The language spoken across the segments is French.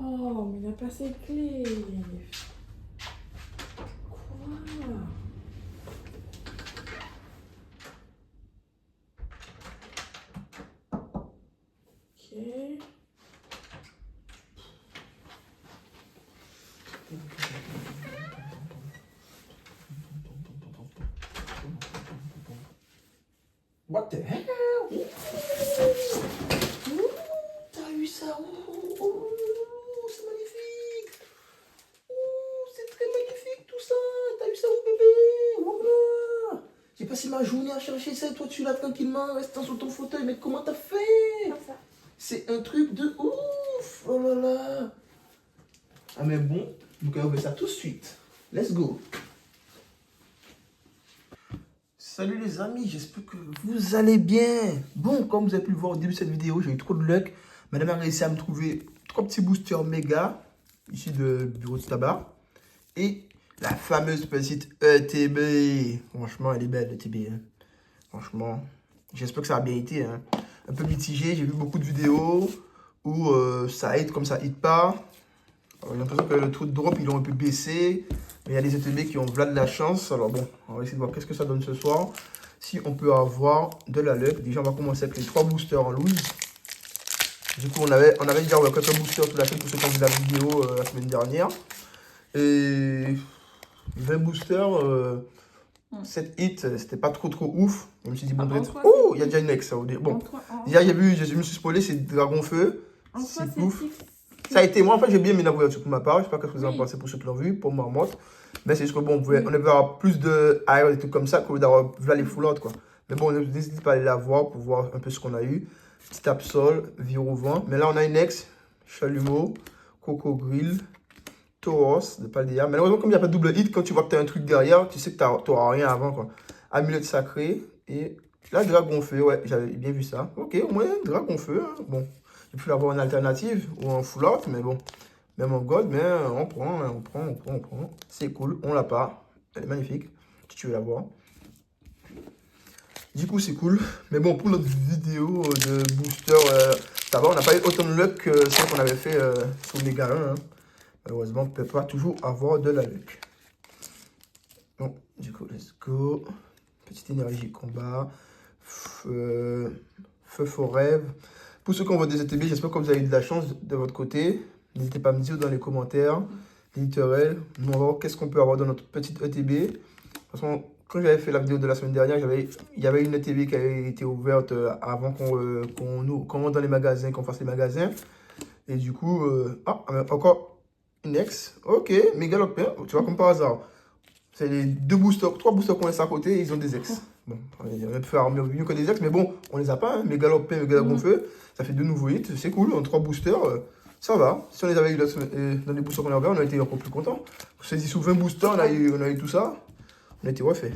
Oh, mais il n'a pas ses clés. Quoi? Ok. What the hell? T'as eu ça? C'est magnifique. C'est très magnifique tout ça. T'as eu ça où, bébé? Voilà. J'ai passé ma journée à chercher ça. Toi, tu l'as tranquillement, restant sur ton fauteuil. Mais comment t'as fait? Comme ça. C'est un truc de ouf. Oh là là. Ah, mais bon, donc on va faire ça tout de suite. Let's go. Salut les amis, j'espère que vous allez bien. Bon, comme vous avez pu le voir au début de cette vidéo, j'ai eu trop de luck. Madame a réussi à me trouver 3 petits boosters méga, ici de bureau de tabac. Et la fameuse petite ETB. Franchement, elle est belle, l'ETB. Hein. Franchement, j'espère que ça a bien été. Hein. Un peu mitigé, j'ai vu beaucoup de vidéos où ça hit comme ça hit pas. J'ai l'impression que le taux de drop, ils l'ont un peu baissé. Mais il y a des ETB qui ont de la chance. Alors bon, on va essayer de voir qu'est-ce que ça donne ce soir. Si on peut avoir de la luck. Déjà, on va commencer avec les 3 boosters en Louise. Du coup, on avait déjà quelques boosters sur la chaîne pour ceux qui ont vu la vidéo la semaine dernière. Et 20 boosters, 7 hits, c'était pas trop ouf. Je me suis dit, bon, peut-être. Oh, il y a déjà une ex. Bon, déjà, je me suis spoilé, c'est Dragon Feu. C'est ouf. Ça a été, moi en fait j'ai bien mis la voiture pour ma part, je sais pas ce que vous en pensez pour ceux qui l'ont vu, pour Marmotte. Mais c'est juste que bon, on devait avoir plus de air et tout comme ça que d'avoir les full out quoi. Mais bon, n'hésitez pas à aller la voir pour voir un peu ce qu'on a eu. Petit Absol, Vire au vent. Mais là on a une ex, Chalumeau, Coco Grill, Tauros de Paldea. Malheureusement, comme il n'y a pas de double hit, quand tu vois que tu as un truc derrière, tu sais que tu n'auras rien avant quoi. Amulette sacrée et là Dragon Feu, ouais, j'avais bien vu ça. Ok, au moins Dragon Feu, hein. Bon. J'ai pu avoir une alternative ou en full out, mais bon, même en gold, mais on prend, hein, on prend. C'est cool, on l'a pas. Elle est magnifique, si tu veux la voir. Du coup, c'est cool. Mais bon, pour notre vidéo de booster, ça va, on n'a pas eu autant de luck que celle qu'on avait fait sur Mega 1. Hein. Malheureusement, on ne peut pas toujours avoir de la luck. Bon, du coup, let's go. Petite énergie combat. Feu rêve. Pour ceux qui envoient des ETB, j'espère que vous avez eu de la chance de votre côté. N'hésitez pas à me dire dans les commentaires, littéral, nous on va voir qu'est-ce qu'on peut avoir dans notre petite ETB. Parce que quand j'avais fait la vidéo de la semaine dernière, il y avait une ETB qui avait été ouverte avant qu'on rentre dans les magasins, qu'on fasse les magasins. Et du coup, encore une ex. Ok, méga lock, tu vois, comme par hasard. C'est les 3 boosters qu'on laisse à côté et ils ont des ex. Bon, il aurait pu faire mieux que des ex, mais bon, on les a pas. Hein. Méga Lopin, Méga Gonfeu, ça fait 2 nouveaux hits, c'est cool. En 3 boosters, ça va. Si on les avait eu dans les boosters qu'on a ouverts, on a été encore plus contents. Je dit sous 20 boosters, on a eu tout ça. On a été refait.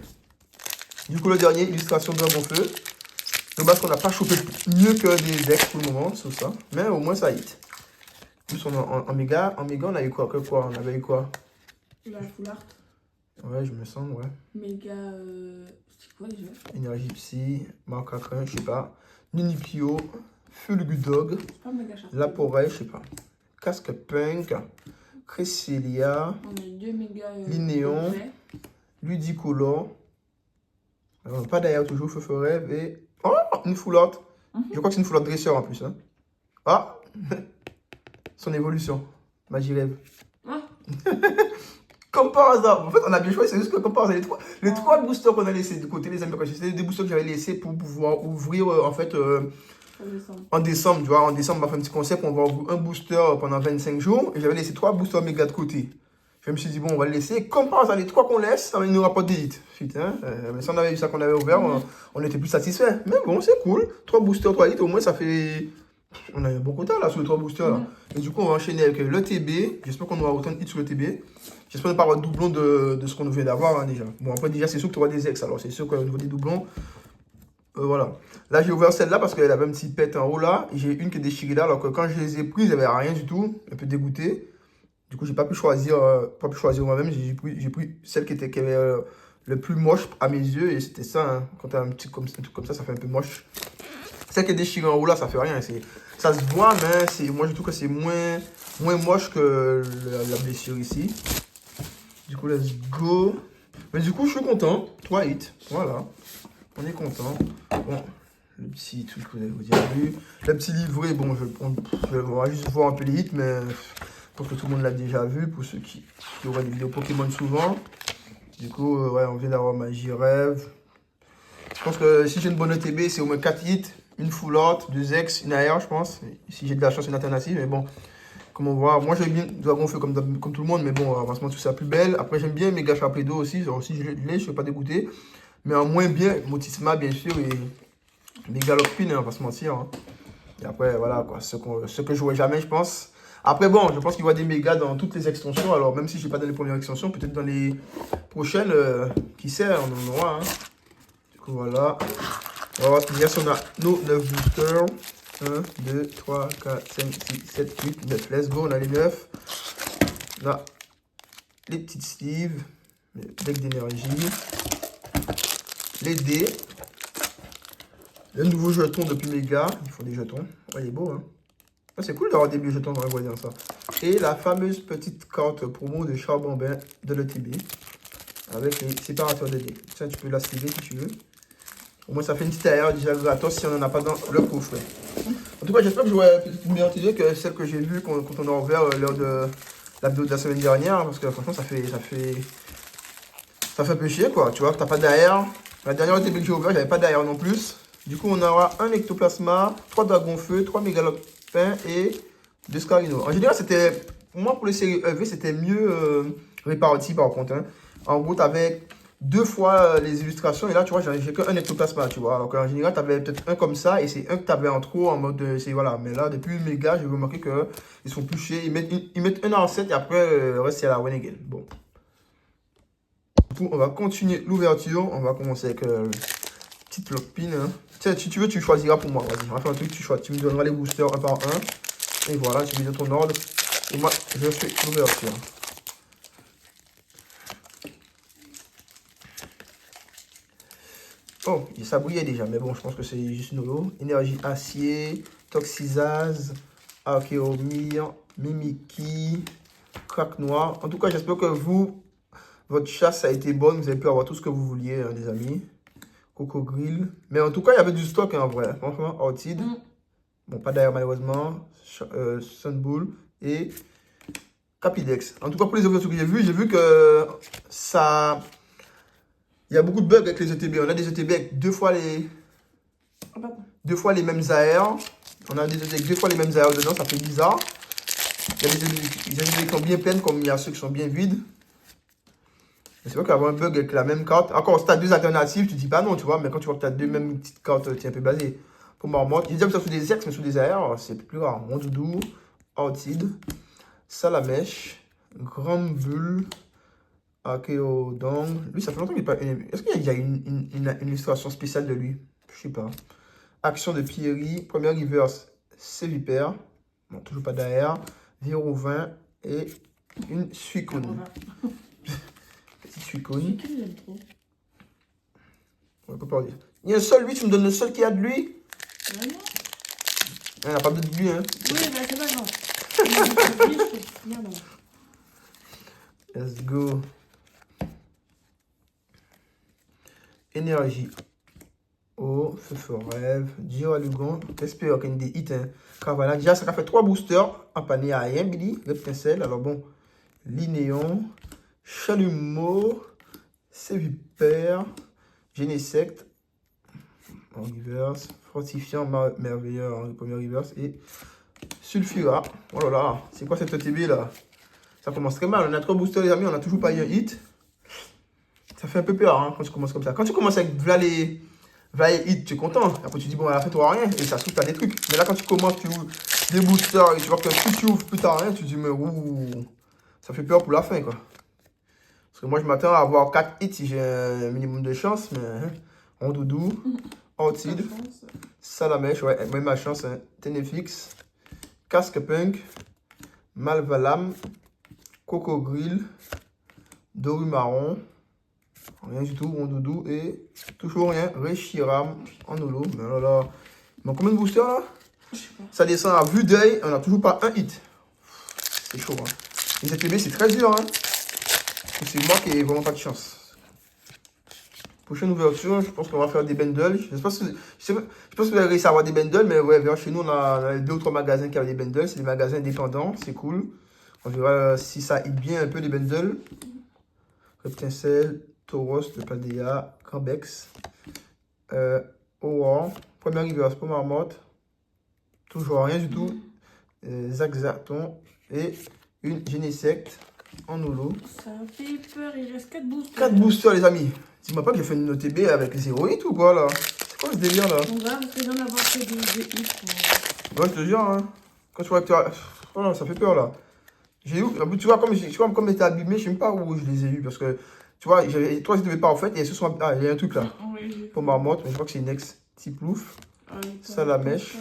Du coup, le dernier, illustration de Gonfeu. Donc, parce qu'on n'a pas chopé mieux que des ex pour le moment, sur ça. Mais au moins, ça hit. Plus en méga, on a eu quoi? On avait eu quoi? La full art. Ouais, je me sens, ouais. Méga. C'est quoi déjà? Énergie Psy, Marc Acrin, je sais pas. Ninipio, Fulgudog, Laporel, je sais pas. Casque Punk, Cresselia, On a eu 2 méga. Linéon, Ludicolor. Pas d'ailleurs, toujours Feu Rêve et. Oh, une full art. Je crois que c'est une full art dresseur en plus. Hein. Ah, son évolution. Magie Rêve. Ah. Comme par hasard. En fait, on a bien choisi, c'est juste que comme par hasard, les trois boosters qu'on a laissés de côté, les amis, c'était des boosters que j'avais laissés pour pouvoir ouvrir, en fait, en décembre, tu vois. En décembre, on va faire un petit concept, on va ouvrir un booster pendant 25 jours. Et j'avais laissé 3 boosters méga de côté. Je me suis dit, bon, on va le laisser. Comme par hasard, les 3 qu'on laisse, ça nous rapporte des hits. Hein. Mais si on avait eu ça qu'on avait ouvert, on était plus satisfait. Mais bon, c'est cool. 3 boosters, 3 hits, au moins, ça fait. On a un bon quota là sur les 3 boosters. Là. Et du coup, on va enchaîner avec le TB. J'espère qu'on aura autant de hits sur le TB. J'espère ne pas avoir de doublon de ce qu'on vient d'avoir hein, déjà. Bon, après, déjà, c'est sûr que tu auras des ex. Alors, c'est sûr qu'au niveau des doublons, voilà. Là, j'ai ouvert celle-là parce qu'elle avait un petit pet en haut là. J'ai une qui est déchirée là. Alors que quand je les ai prises, il n'y avait rien du tout. Un peu dégoûté. Du coup, j'ai pas pu choisir, moi-même. J'ai pris celle qui avait le plus moche à mes yeux. Et c'était ça. Hein. Quand tu as un truc comme ça, ça fait un peu moche. Celle qui est déchirée en haut là, ça fait rien. Ça se voit, mais moi je trouve que c'est moins moins moche que la blessure ici. Du coup, let's go. Mais du coup, je suis content. 3 hits. Voilà. On est content. Bon, le petit truc que vous avez vu. Le petit livret, bon, on va juste voir un peu les hits, mais je pense que tout le monde l'a déjà vu pour ceux qui auraient des vidéos Pokémon souvent. Du coup, ouais, on vient d'avoir Magie Rêve. Je pense que si j'ai une bonne ETB, c'est au moins 4 hits. Une full art, 2 X, une AR, je pense. Si j'ai de la chance, une alternative, mais bon. Comme on voit, moi j'aime bien Dragon Feu comme tout le monde, mais bon, on va se mentir, c'est la plus belle. Après, j'aime bien Mega Sharpedo aussi, genre, si je l'ai, je ne suis pas dégoûté. Mais en moins bien, Motisma, bien sûr, et Mega Lockpin, on va pas se mentir. Hein. Et après, voilà, quoi, ce que je jouais jamais, je pense. Après, bon, je pense qu'il y aura des mégas dans toutes les extensions. Alors, même si je n'ai pas dans les premières extensions, peut-être dans les prochaines, qui sait, on en aura. Hein. Du coup, voilà. On va voir ce qu'il y a. Si on a nos 9 boosters. 1, 2, 3, 4, 5, 6, 7, 8, 9. Let's go, on a les 9. On a les petites sleeves, le deck d'énergie, les dés, le nouveau jeton depuis Mega. Il faut des jetons. Ouais, il est beau, hein. Ah, c'est cool d'avoir des vieux jetons dans la voiture, ça. Et la fameuse petite carte promo de Charbambin de l'ETB avec les séparateurs de dés. Ça, tu peux la sleever si tu veux. Au moins, ça fait une petite ailleurs déjà gratos si on n'en a pas dans le coffret. En tout cas, j'espère que j'aurai peut-être une meilleure idée que celle que j'ai vue quand on a ouvert lors de la vidéo de la semaine dernière. Parce que franchement, ça fait un peu chier, quoi. Tu vois, t'as pas d'AR. La dernière ETB que j'ai ouvert, j'avais pas d'AR non plus. Du coup, on aura un Ectoplasma, 3 Dragon Feu, 3 Mégalopin et 2 Scarino. En général, c'était, moi, pour les séries EV, c'était mieux réparti par contre. Hein. En gros, t'avais 2 fois les illustrations et là, tu vois, j'ai qu'un Ectoplasma, tu vois. Alors qu'en général, t'avais peut-être un comme ça et c'est un que t'avais en trop en mode, voilà. Mais là, depuis Méga, j'ai remarqué qu'ils sont plus chers. Ils mettent un en 7 et après, le reste, c'est à la Renegade. Bon. Du coup, on va continuer l'ouverture. On va commencer avec petite lockpin. Hein. Tiens, si tu veux, tu choisiras pour moi. Vas-y, on va faire un truc, tu me donneras les boosters un par un. Et voilà, tu mets dans ton ordre. Et moi, je fais l'ouverture. Oh, ça brillait déjà, mais bon, je pense que c'est juste une holo. Énergie acier, Toxizaz, Archeomir, Mimiki, Crack Noir. En tout cas, j'espère que votre chasse a été bonne. Vous avez pu avoir tout ce que vous vouliez, hein, les amis. Coco Grill. Mais en tout cas, il y avait du stock, hein, en vrai. Franchement, Ortid. Bon, pas d'ailleurs, malheureusement. Sunbull et Capidex. En tout cas, pour les ouvertures que j'ai vu que ça... Il y a beaucoup de bugs avec les ETB. On a des ETB avec deux fois les mêmes AR. On a des ETB avec 2 fois les mêmes AR dedans, ça fait bizarre. Il y a des ETB qui sont bien pleines, comme il y a ceux qui sont bien vides. C'est vrai qu'avoir un bug avec la même carte. Encore, si tu as 2 alternatives, tu dis pas non, tu vois. Mais quand tu vois que tu as 2 mêmes petites cartes, tu es un peu basé. Pour Marmotte, j'ai déjà vu ça sous des X, mais sous des AR, c'est plus rare. Mondoudou, Ortid, Salamèche, Grand Bull. Archeodon. Lui, ça fait longtemps qu'il n'est pas. Est-ce qu'il y a une illustration spéciale de lui? Je sais pas. Action de Pierry. Première reverse, c'est Vipère. Bon, toujours pas d'AR. Virovin et une Suicune. Petite Suicune. On peut pas dire. Il y a un seul, lui, tu me donnes le seul qu'il y a de lui? Vraiment? Il n'y en a pas d'autre de lui, hein. Oui, bah c'est pas grave. Let's go. Énergie. Oh, Feu Rêve, Dio Alugon, j'espère qu'il y a des hits. Hein. Car voilà, déjà ça a fait 3 boosters. Un panier à rien, Billy, Reptincelle. Alors bon, Linéon, Chalumeau, Sévipère, Génésecte, en reverse, Fortifiant, Merveilleux en premier reverse et Sulfura. Oh là là, c'est quoi cette TB là? Ça commence très mal. On a 3 boosters, les amis, on n'a toujours pas eu un hit. Ça fait un peu peur hein, quand tu commences comme ça. Quand tu commences avec les hits, tu es content. Après, tu dis, bon, à la fin, tu n'auras rien. Et ça se trouve, tu as des trucs. Mais là, quand tu commences, tu ouvres des boosters et tu vois que plus tu ouvres, plus tu n'as rien. Tu dis, mais ouh, ça fait peur pour la fin, quoi. Parce que moi, je m'attends à avoir 4 hits si j'ai un minimum de chance. Mais, hein, Rondoudou, Ortid, Salamèche, ouais, même ma chance, hein, Ténéfix, Casque Punk, Malvalam, Coco Grill, Doru Marron. Rien du tout, Rondoudou et toujours rien, Reshiram en holo. Mais là là, il manque combien de boosters là? Ça descend à vue d'œil, on n'a toujours pas un hit. c'est chaud. Hein. Les ATB, c'est très dur. Hein. C'est moi qui ai vraiment pas de chance. Prochaine ouverture, je pense qu'on va faire des bundles. Je pense que vous allez réussir à avoir des bundles, mais ouais, vers chez nous, on a 2 ou 3 magasins qui ont des bundles. C'est des magasins indépendants, c'est cool. On verra si ça aide bien un peu les bundles. Reptincelle, Tauros, le Paldea, Cambex, Oran, première reverse pour Marmotte, toujours rien du tout, Zaxaton et une Genesect en holo. Ça fait peur, il reste 4 boosters. 4 boosters, les amis. Dis-moi pas que j'ai fait une OTB avec les héroïtes ou quoi là? C'est quoi ce délire là? On va vous en avoir fait des hits. Moi je te jure, hein. Quand tu vois que tu as. Oh non, ça fait peur là. J'ai eu. Tu vois, comme c'était abîmé, je sais même pas où je les ai eu parce que. Tu vois, j'avais 3 étaient pas en fait et ce sont. Ah, il y a un truc là. Oui, pour Marmotte, mais je crois que c'est une ex type louf. Ah, Salamèche.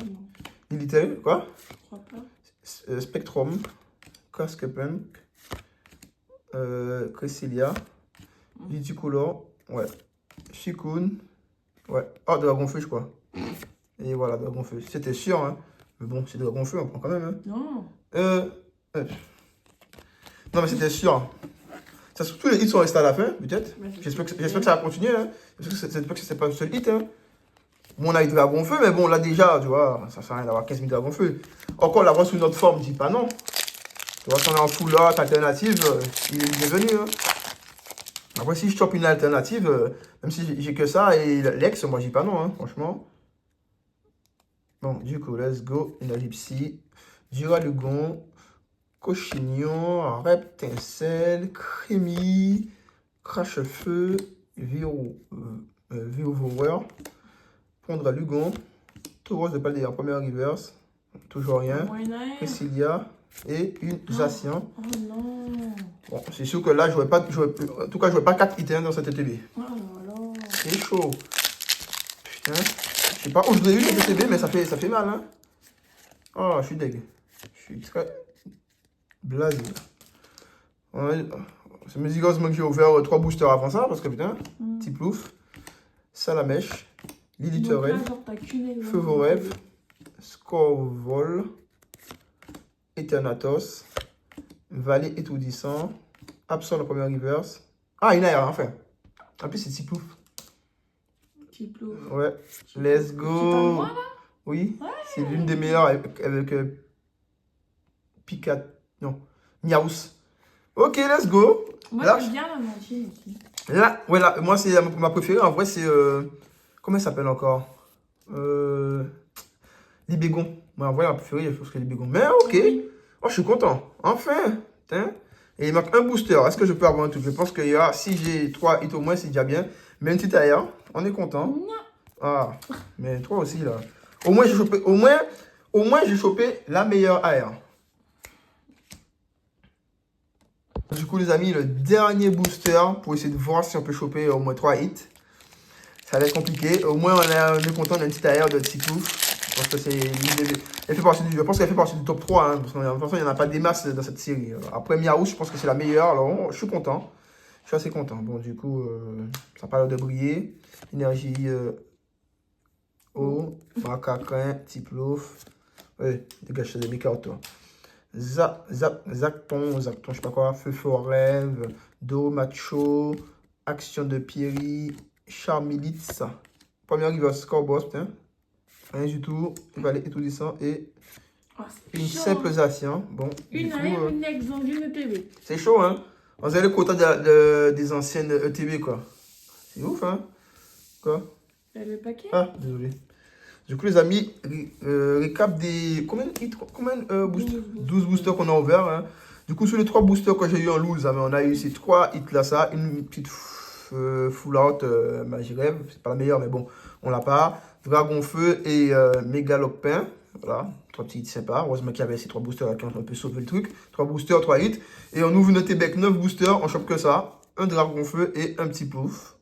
Lilitel, quoi? Je crois pas. Spectrum. Casque Punk. Cresselia. Liticolor. Ouais. Chikun. Ouais. Oh, Dragonfeu, je crois. Et voilà, Dragonfeu. C'était sûr, hein. Mais bon, c'est Dragonfeu, on prend quand même, hein. Non. Non, mais c'était sûr. Ça, surtout les hits sont restés à la fin, peut-être. J'espère que ça va continuer, hein. J'espère que c'est pas le seul hit, hein. Bon, on a eu Dragonfeu, mais bon, là déjà, tu vois, ça sert à rien d'avoir 15 000 Dragonfeu. Encore l'avoir sous notre forme, je dis pas non. Tu vois, si on est en full art alternative, il est bienvenu, hein. Après, si je chope une alternative, même si j'ai que ça et l'ex, moi, je dis pas non, hein, franchement. Bon, du coup, let's go. Une Gypsy, Duralugon, Cochignon, Reptincelle, Crémy, Crache-Feu, Viovower, Pondra Lugon, Tauros de Paldea en première reverse, toujours rien, Cresselia et une Zacian. Oh non. Bon, c'est sûr que là, je en tout cas, je vois pas 4 items dans cette ETB. Oh là là. C'est chaud. Putain. Je sais pas où je l'ai eu cette ETB, mais ça fait mal, hein. Oh, je suis deg. Je suis très blasé. C'est mes gosses que j'ai ouvert 3 boosters avant ça, parce que putain, petit plouf, Salamèche, Lilitorel, Feu Voref, Scorvol, Eternatos, Vallée étourdissant, Absent la première reverse. Ah, il y en a enfin. En plus, c'est petit plouf. Petit plouf. Ouais, let's go. Oui, ouais. C'est l'une des meilleures avec Picat. Non, Miaus. Ok, let's go. Moi, j'aime bien la machine aussi. Là, ouais, là, moi, c'est ma préférée. En vrai, c'est. Comment elle s'appelle encore? Libégon. Moi, en vrai, ma préférée, je pense que Libégon. Mais ok. Oui. Oh, je suis content. Enfin. Putain. Et il manque un booster. Est-ce que je peux avoir un truc? Je pense qu'il y a. Si j'ai 3 hits au moins, c'est déjà bien. Mais une petite ailleurs. On est content. Non. Ah. Mais 3 aussi, là. Au moins, j'ai chopé la meilleure AR. Du coup, les amis, le dernier booster pour essayer de voir si on peut choper au moins 3 hits. Ça va être compliqué. Au moins, on est content d'une petite AR de Titouf. Je pense que c'est je pense qu'elle fait partie du top 3. Hein, parce qu'en fait, il n'y en a pas des masses dans cette série. Après Miaou, je pense que c'est la meilleure. Alors, je suis content. Je suis assez content. Bon, du coup, ça n'a pas l'air de briller. Énergie eau, macaquin, petit plouf. Ouais, dégage de mes cartes, toi. Zacton, je sais pas quoi, Feu Forêve, Do Macho, Action de Pierry, Charmilitz. Première reverse score boss, putain. Rien du tout. Valet étourdissant et une simple Zacian. Bon. Une exemple d'une ETB. C'est chaud, hein. On dirait le quota des anciennes ETB, quoi. C'est ouf, hein. Quoi? Le paquet? Ah, désolé. Du coup, les amis, récap des. Combien boosters? 12 boosters qu'on a ouverts. Hein. Du coup, sur les 3 boosters que j'ai eu en loose, on a eu ces 3 hits là, ça. Une petite full out Magie Rêve. C'est pas la meilleure, mais bon, on l'a pas. Dragon Feu et Mégalopin. Voilà, 3 petits hits sympas. Heureusement qu'il y avait ces 3 boosters là qui ont un peu sauvé le truc. 3 boosters, 3 hits. Et on ouvre notre bec 9 boosters. On chope que ça. Un Dragon Feu et un petit plouf.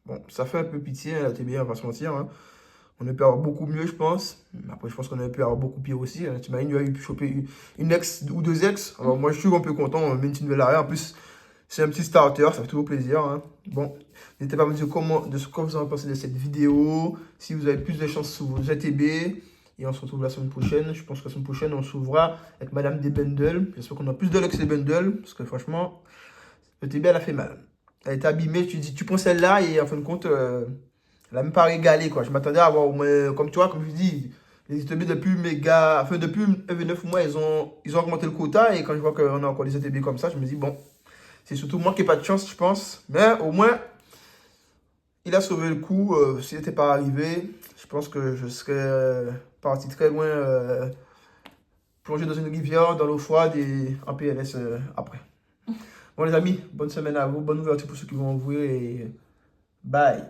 Bon, ça fait un peu pitié, la TB, on va se mentir. Hein. On aurait pu avoir beaucoup mieux, je pense. Après, je pense qu'on aurait pu avoir beaucoup pire aussi. Tu m'as dit, il a pu choper une ex ou 2 ex. Alors, moi, je suis un peu content. On met une nouvelle arrêt. En plus, c'est un petit starter. Ça fait toujours plaisir. Hein. Bon, n'hésitez pas à me dire ce que vous en pensez de cette vidéo. Si vous avez plus de chance sur vos ATB. Et on se retrouve la semaine prochaine. Je pense que la semaine prochaine, on s'ouvrira avec Madame des Bundles. J'espère qu'on a plus de luxe que les Bundles. Parce que franchement, le TB, elle a fait mal. Elle était abîmée. Tu dis, tu prends celle-là et en fin de compte, elle a même pas régalé, quoi. Je m'attendais à avoir au moins, comme tu vois, comme je dis, les ETB depuis méga, enfin depuis 9 mois, ils ont augmenté le quota. Et quand je vois qu'on a encore des ETB comme ça, je me dis, bon, c'est surtout moi qui n'ai pas de chance, je pense. Mais au moins, il a sauvé le coup. S'il n'était pas arrivé, je pense que je serais parti très loin, plongé dans une rivière, dans l'eau froide et en PLS après. Bon, les amis, bonne semaine à vous. Bonne ouverture pour ceux qui vont ouvrir et bye.